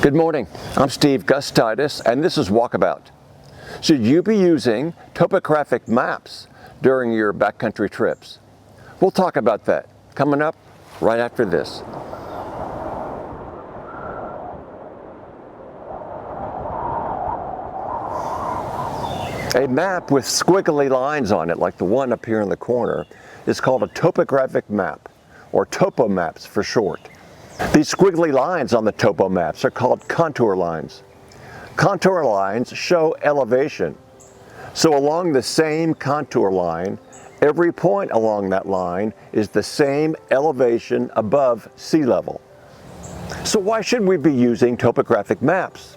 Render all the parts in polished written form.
Good morning, I'm Steve Gustitis, and this is Walkabout. Should you be using topographic maps during your backcountry trips? We'll talk about that coming up right after this. A map with squiggly lines on it, like the one up here in the corner, is called a topographic map, or Topo-Maps for short. These squiggly lines on the Topo-Maps are called contour lines. Contour lines show elevation. So along the same contour line, every point along that line is the same elevation above sea level. So why should we be using topographic maps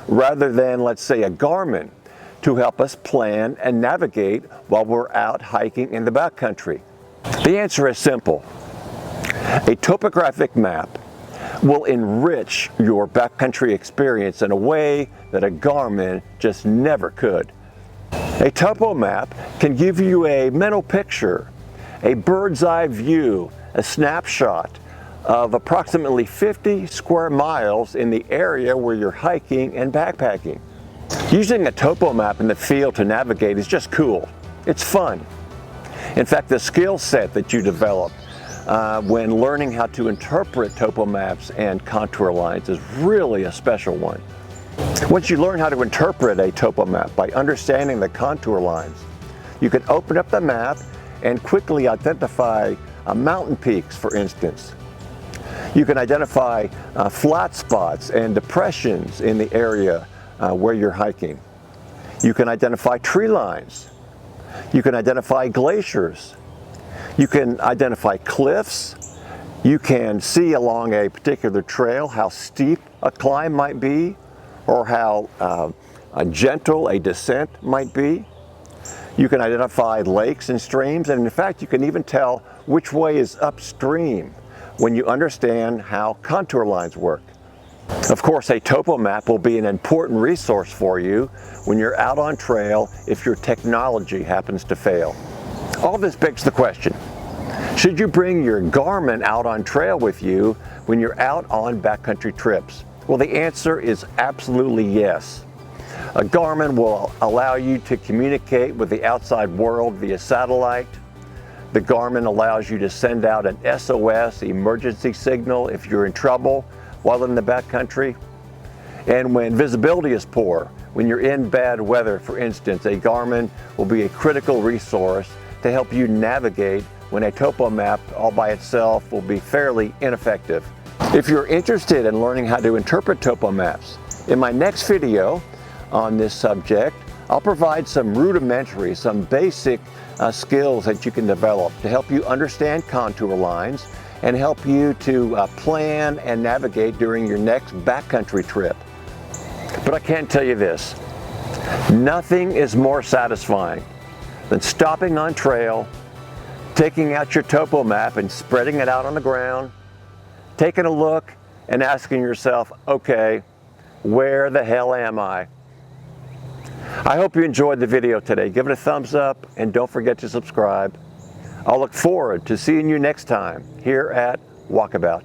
rather than, let's say, a Garmin to help us plan and navigate while we're out hiking in the backcountry? The answer is simple. A topographic map will enrich your backcountry experience in a way that a Garmin just never could. A topo map can give you a mental picture, a bird's eye view, a snapshot of approximately 50 square miles in the area where you're hiking and backpacking. Using a topo map in the field to navigate is just cool. It's fun. In fact, the skill set that you develop when learning how to interpret topo maps and contour lines is really a special one. Once you learn how to interpret a topo map by understanding the contour lines, you can open up the map and quickly identify mountain peaks, for instance. You can identify flat spots and depressions in the area where you're hiking. You can identify tree lines. You can identify glaciers. You can identify cliffs. You can see along a particular trail how steep a climb might be, or how gentle a descent might be. You can identify lakes and streams, and in fact, you can even tell which way is upstream when you understand how contour lines work. Of course, a topo map will be an important resource for you when you're out on trail if your technology happens to fail. All this begs the question, should you bring your Garmin out on trail with you when you're out on backcountry trips? Well, the answer is absolutely yes. A Garmin will allow you to communicate with the outside world via satellite. The Garmin allows you to send out an SOS emergency signal if you're in trouble while in the backcountry. And when visibility is poor, when you're in bad weather, for instance, a Garmin will be a critical resource to help you navigate when a topo map all by itself will be fairly ineffective. If you're interested in learning how to interpret topo maps, in my next video on this subject, I'll provide some rudimentary, some basic skills that you can develop to help you understand contour lines and help you to plan and navigate during your next backcountry trip. But I can't tell you this, nothing is more satisfying than stopping on trail, taking out your topo map and spreading it out on the ground, taking a look and asking yourself, okay, where the hell am I? I hope you enjoyed the video today. Give it a thumbs up and don't forget to subscribe. I'll look forward to seeing you next time here at Walkabout.